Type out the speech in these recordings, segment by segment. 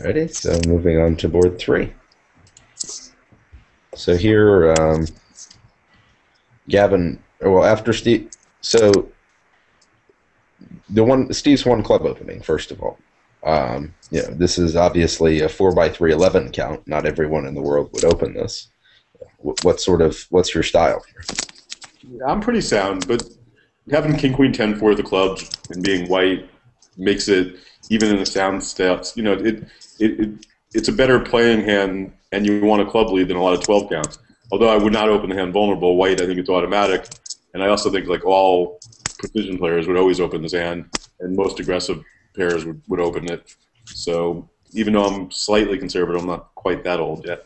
Alrighty, so moving on to board 3. So here, Gavin, well, after Steve, so Steve's one club opening, first of all. This is obviously a 4x3 11 count. Not everyone in the world would open this. What's your style here? Yeah, I'm pretty sound, but having King Queen 10 for the clubs and being white makes it, even in the sound steps, it's a better playing hand, and you want a club lead than a lot of 12 counts. Although I would not open the hand vulnerable white, I think it's automatic, and I also think like all precision players would always open this hand, and most aggressive pairs would open it. So even though I'm slightly conservative, I'm not quite that old yet.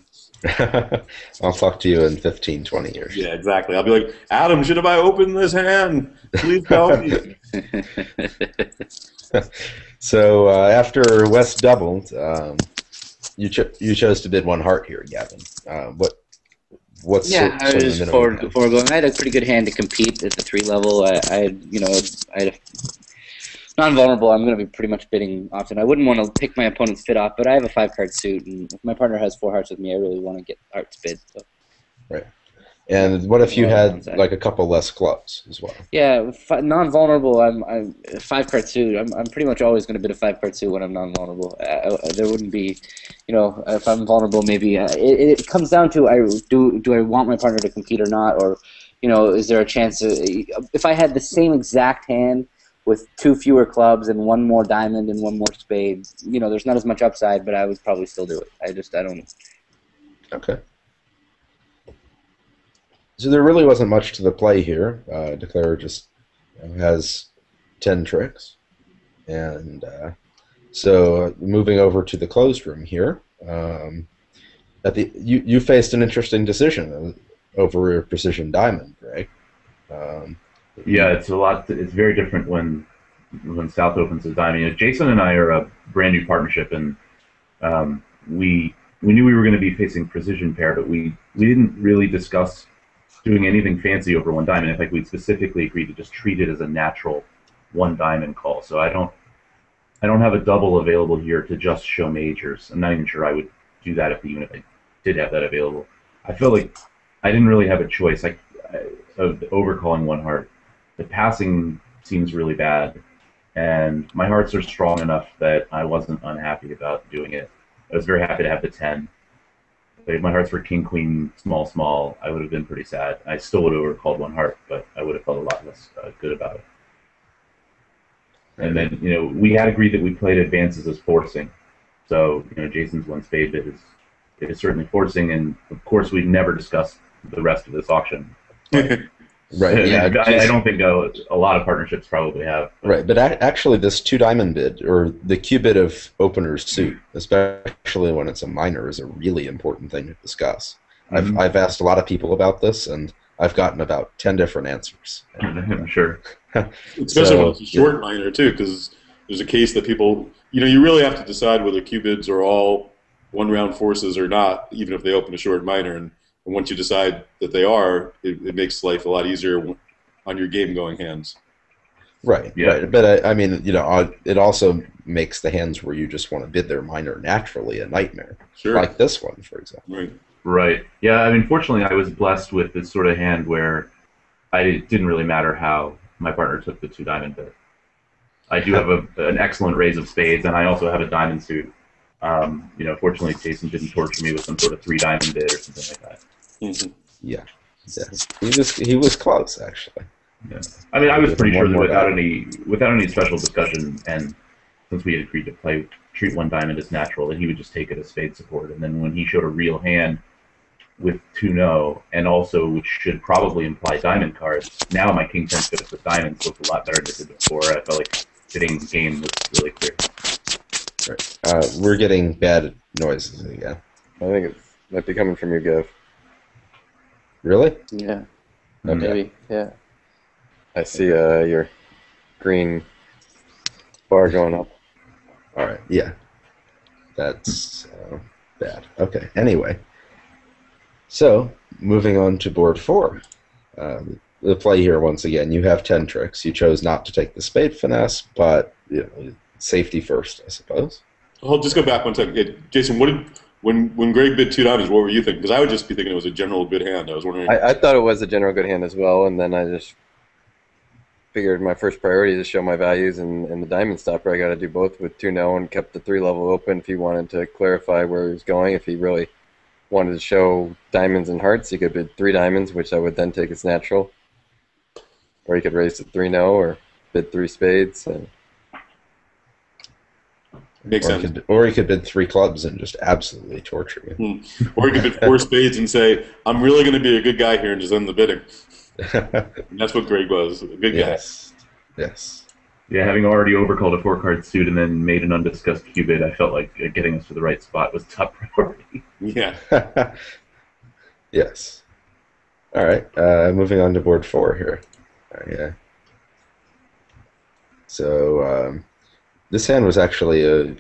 I'll talk to you in 15, 20 years. Yeah, exactly. I'll be like, Adam, should have I opened this hand? Please tell me. So after West doubled, you chose to bid 1 heart here, Gavin. What's I was foregoing. I had a pretty good hand to compete at the 3 level. I had non-vulnerable. I'm going to be pretty much bidding often. I wouldn't want to pick my opponent's fit off, but I have a 5-card suit, and if my partner has 4 hearts with me, I really want to get hearts bid. So. Right. And what if you had like a couple less clubs as well? Yeah, non-vulnerable. I'm a 5-card suit. I'm pretty much always going to bid a 5-card suit when I'm non-vulnerable. There wouldn't be, if I'm vulnerable, maybe it comes down to do I want my partner to compete or not, or is there a chance if I had the same exact hand with 2 fewer clubs and 1 more diamond and 1 more spade, there's not as much upside, but I would probably still do it. I don't. Okay. So there really wasn't much to the play here. Declare just has 10 tricks. And so moving over to the closed room here, you faced an interesting decision over precision diamond, right? Yeah, it's very different when South opens a diamond. Jason and I are a brand new partnership, and we knew we were going to be facing precision pair, but we didn't really discuss doing anything fancy over 1 diamond. In fact, we specifically agreed to just treat it as a natural 1 diamond call. So I don't have a double available here to just show majors. I'm not even sure I would do that even if I did have that available. I feel like I didn't really have a choice of overcalling 1 heart. The passing seems really bad, and my hearts are strong enough that I wasn't unhappy about doing it. I was very happy to have the 10. But if my hearts were king, queen, small, small, I would have been pretty sad. I still would have overcalled 1 heart, but I would have felt a lot less good about it. And then, we had agreed that we played advances as forcing. So, Jason's 1 spade bid is certainly forcing, and of course we'd never discuss the rest of this auction. Right. Yeah. I don't think a lot of partnerships probably have. Right, but actually, this 2 diamond bid, or the Q bid of opener's suit, especially when it's a minor, is a really important thing to discuss. Mm-hmm. I've asked a lot of people about this, and I've gotten about 10 different answers. I'm sure. Especially when it's a short minor too, because there's a case that people, you really have to decide whether Q bids are all 1-round forces or not, even if they open a short minor. And once you decide that they are, it makes life a lot easier on your game-going hands. Right, yeah. Right. But, I mean, it also makes the hands where you just want to bid their minor naturally a nightmare. Sure. Like this one, for example. Right. Right. Yeah, I mean, fortunately, I was blessed with this sort of hand where it didn't really matter how my partner took the 2 diamond bid. I do have an excellent raise of spades, and I also have a diamond suit. Fortunately, Jason didn't torture me with some sort of 3 diamond bid or something like that. Mm-hmm. Yeah. He was close, actually. Yeah. I mean, I was pretty sure that without any special discussion, and since we had agreed to treat 1 diamond as natural, that he would just take it as spade support. And then when he showed a real hand with 2-no, and also which should probably imply diamond cards, now my king 10 fit with diamonds looked a lot better than it did before. I felt like fitting the game was really clear. Right. We're getting bad noises again. I think it might be coming from your Gov. Really? Yeah. Okay. Maybe. Yeah. I see your green bar going up. All right. Yeah. That's bad. Okay. Anyway. So, moving on to board 4. The play here, once again, you have 10 tricks. You chose not to take the spade finesse, but safety first, I suppose. I'll just go back one second. Yeah, Jason, what did when Greg bid two diamonds? What were you thinking? Because I would just be thinking it was a general good hand. I was wondering. I thought it was a general good hand as well, and then I just figured my first priority is to show my values and the diamond stopper. I got to do both with 2-0 and kept the 3 level open if he wanted to clarify where he was going. If he really wanted to show diamonds and hearts, he could bid 3 diamonds, which I would then take as natural. Or he could raise to 3-0 or bid 3 spades. Makes sense. Or he could bid 3 clubs and just absolutely torture me. Or he could bid 4 spades and say, "I'm really going to be a good guy here," and just end the bidding. And that's what Greg was, a good guy. Yes. Yeah, having already overcalled a 4-card suit and then made an undiscussed cubit, I felt like getting us to the right spot was top priority. Yeah. Yes. All right. Moving on to board 4 here. Yeah. So this hand was actually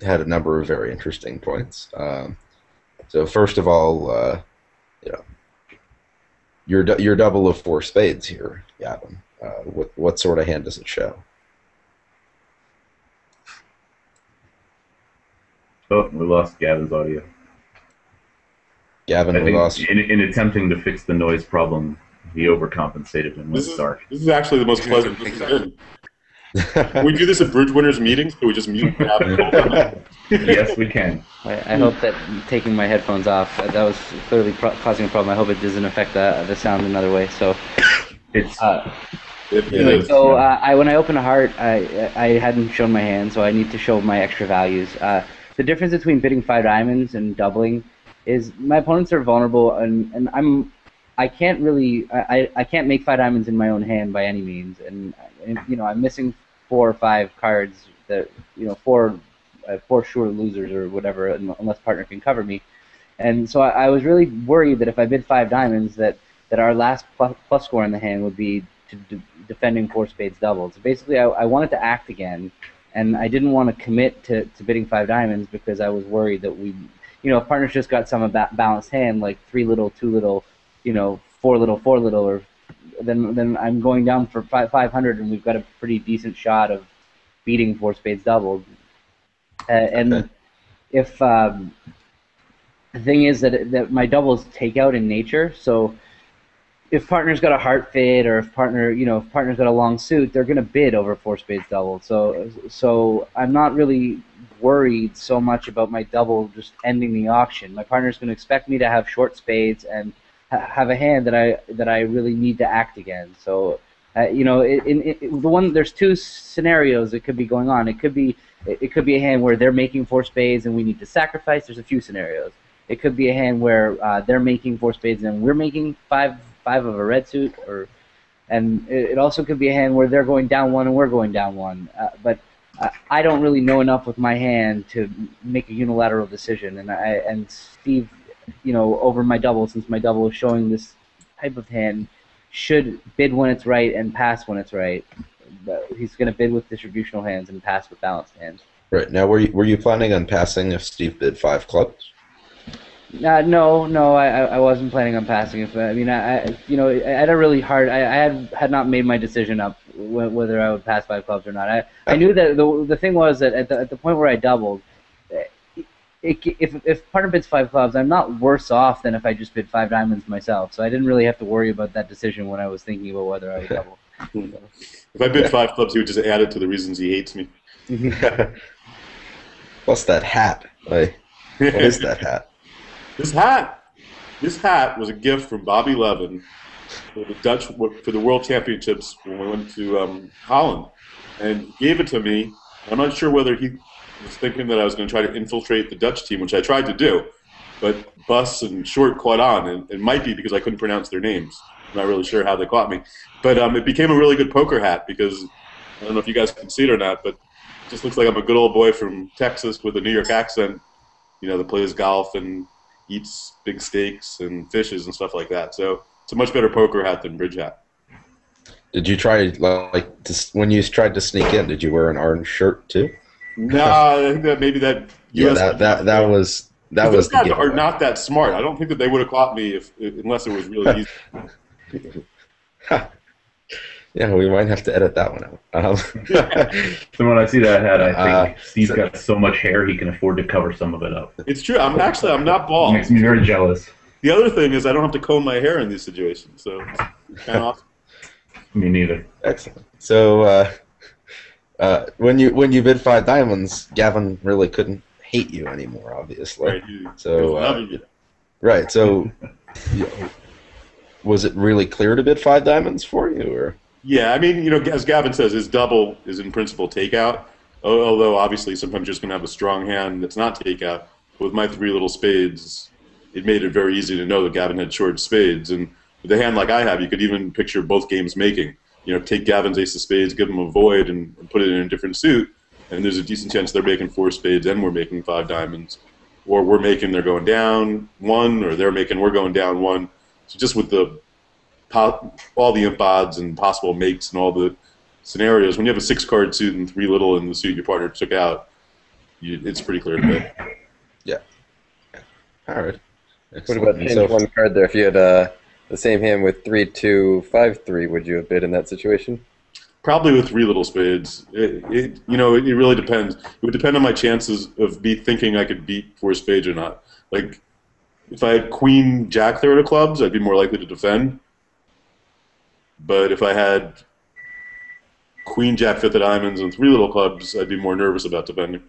had a number of very interesting points. So first of all, you know, your double of 4 spades here, Gavin. What sort of hand does it show? Oh, we lost Gavin's audio. Gavin, I we think lost. in attempting to fix the noise problem, he overcompensated and went dark. This is actually the most pleasant thing to do. Can we do this at Bridge Winners meetings? Can we just mute Gavin? Yes, we can. I hope that taking my headphones off, that was clearly causing a problem. I hope it doesn't affect the sound another way. So, It's so when I open a heart, I hadn't shown my hand, so I need to show my extra values. The difference between bidding 5 diamonds and doubling is my opponents are vulnerable, and I can't make 5 diamonds in my own hand by any means, and you know, I'm missing 4 or 5 cards that, you know, 4 sure losers or whatever, unless partner can cover me. And so I was really worried that if I bid 5 diamonds, that our last plus score in the hand would be to defending 4 spades doubled. So basically, I wanted to act again, and I didn't want to commit to bidding 5 diamonds because I was worried that we, you know, if partners just got some balanced hand, like 3 little, 2 little, you know, 4 little, 4 little, or then I'm going down for 500, and we've got a pretty decent shot of beating 4 spades doubled. And if the thing is that my doubles take out in nature, so if partner's got a heart fade, or if partner's got a long suit, they're going to bid over 4 spades doubled. So I'm not really worried so much about my double just ending the auction. My partner's going to expect me to have short spades and have a hand that I really need to act again. So you know, there's 2 scenarios that could be going on. It could be a hand where they're making 4 spades and we need to sacrifice. There's a few scenarios. It could be a hand where they're making 4 spades and we're making five of a red suit, and it also could be a hand where they're going down 1 and we're going down 1. But I don't really know enough with my hand to make a unilateral decision. And Steve, you know, over my double, since my double is showing this type of hand, should bid when it's right and pass when it's right. But he's going to bid with distributional hands and pass with balanced hands. Right. Now, were you planning on passing if Steve bid 5 clubs? No, I wasn't planning on passing it. I mean, I had a really hard. I had not made my decision up whether I would pass 5 clubs or not. I knew that the thing was that at the point where I doubled, if partner bids 5 clubs, I'm not worse off than if I just bid 5 diamonds myself. So I didn't really have to worry about that decision when I was thinking about whether I would double. If I bid 5 clubs, he would just add it to the reasons he hates me. Plus that hat. Like, what is that hat? This hat was a gift from Bobby Levin for the World Championships when we went to Holland, and he gave it to me. I'm not sure whether he was thinking that I was going to try to infiltrate the Dutch team, which I tried to do, but Bus and Short caught on, and it might be because I couldn't pronounce their names. I'm not really sure how they caught me, but it became a really good poker hat because I don't know if you guys can see it or not, but it just looks like I'm a good old boy from Texas with a New York accent, you know, that plays golf and eats big steaks and fishes and stuff like that. So it's a much better poker hat than bridge hat. Did you try, when you tried to sneak in, did you wear an orange shirt too? No, I think that maybe that US that was the giveaway. Are not that smart. I don't think that they would have caught me unless it was really easy. Yeah, we might have to edit that one out. So when I see that hat, I think Steve's so- got so much hair he can afford to cover some of it up. It's true. I'm not It bald. makes me very jealous. The other thing is I don't have to comb my hair in these situations, so it's kind of awesome. Me neither. Excellent. So when you bid 5 diamonds, Gavin really couldn't hate you anymore, obviously. Right. So Another- right. So you know, was it really clear to bid 5 diamonds for you, or? Yeah, I mean, as Gavin says, his double is in principle takeout. Although obviously sometimes you're just going to have a strong hand that's not takeout. With my 3 little spades, it made it very easy to know that Gavin had short spades. And with a hand like I have, you could even picture both games making. Take Gavin's ace of spades, give him a void, and put it in a different suit, and there's a decent chance they're making 4 spades and we're making 5 diamonds. Or we're making, they're going down 1, or they're making, we're going down 1. So just with all the imp odds and possible makes and all the scenarios, when you have a 6-card suit and 3 little in the suit your partner took out, it's pretty clear to bet. Yeah. All right. What Excellent. about And change so- one card there? If you had the same hand with 3-2, 5-3, would you have bid in that situation? Probably with 3 little spades. It really depends. It would depend on my chances of thinking I could beat 4 spades or not. Like, if I had Queen Jack third of clubs, I'd be more likely to defend. But if I had Queen Jack fifth of diamonds and 3 little clubs, I'd be more nervous about defending.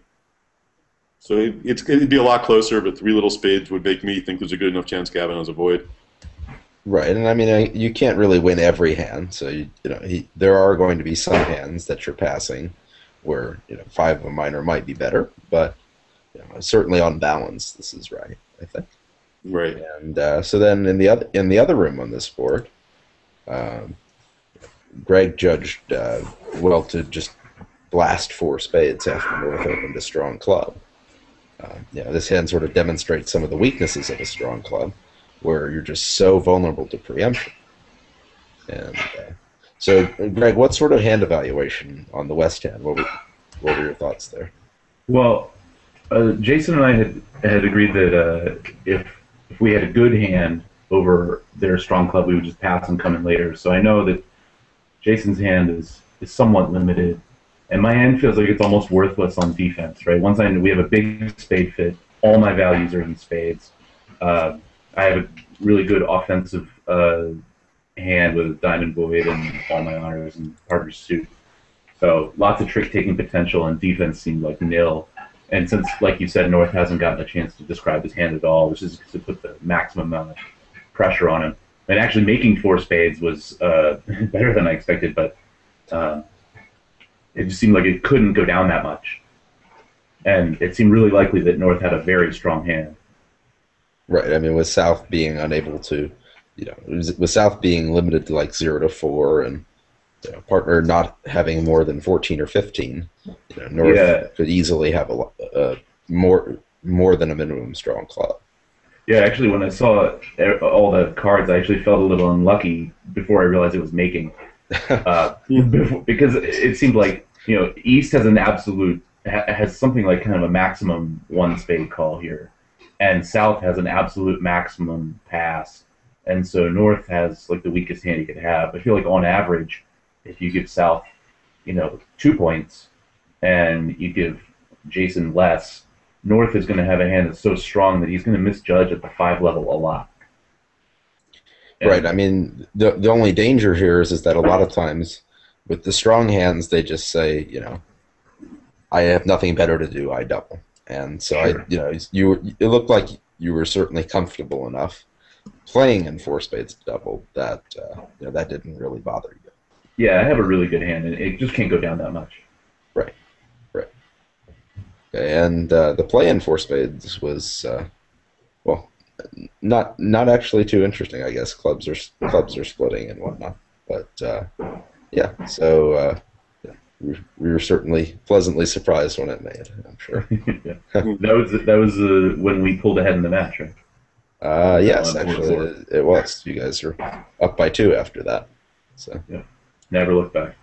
So it'd be a lot closer, but 3 little spades would make me think there's a good enough chance Gavin has a void. Right, and I mean, you can't really win every hand, so there are going to be some hands that you're passing where 5 of a minor might be better, but certainly on balance, this is right, I think. Right. And so then in the other room on this board, Greg judged well to just blast 4 spades after North opened a strong club. This hand sort of demonstrates some of the weaknesses of a strong club, where you're just so vulnerable to preemption. And so, Greg, what sort of hand evaluation on the West hand? What were your thoughts there? Well, Jason and I had agreed that if we had a good hand over their strong club, we would just pass and come in later. So I know that Jason's hand is somewhat limited, and my hand feels like it's almost worthless on defense, right? Once we have a big spade fit, all my values are in spades. I have a really good offensive hand with a diamond void and all my honors and partner's suit. So lots of trick-taking potential, and defense seemed like nil. And since, like you said, North hasn't gotten a chance to describe his hand at all, which is to put the maximum amount of pressure on him. And actually making 4 spades was better than I expected, but it just seemed like it couldn't go down that much. And it seemed really likely that North had a very strong hand. Right. I mean, with South being unable to, with South being limited to like 0 to 4, and partner not having more than 14 or 15, North could easily have a more than a minimum strong club. Yeah, actually, when I saw all the cards, I actually felt a little unlucky before I realized it was making, because it seemed like East has an absolute has something like kind of a maximum 1 spade call here, and South has an absolute maximum pass, and so North has like the weakest hand he could have. I feel like on average, if you give South 2 points and you give Jason less, North is going to have a hand that's so strong that he's going to misjudge at the 5 level a lot. And right. I mean, the only danger here is that a lot of times with the strong hands, they just say, I have nothing better to do, I double. And so Sure. it looked like you were certainly comfortable enough playing in 4 spades double that that didn't really bother you. Yeah, I have a really good hand, and it just can't go down that much. Right. Okay, and the play in 4 spades was not actually too interesting, I guess. Clubs are splitting and whatnot, but yeah. So we were certainly pleasantly surprised when it made, I'm sure. Yeah. That was when we pulled ahead in the match, right? Yes, On board actually, four. it was. You guys are up by 2 after that. So Never look back.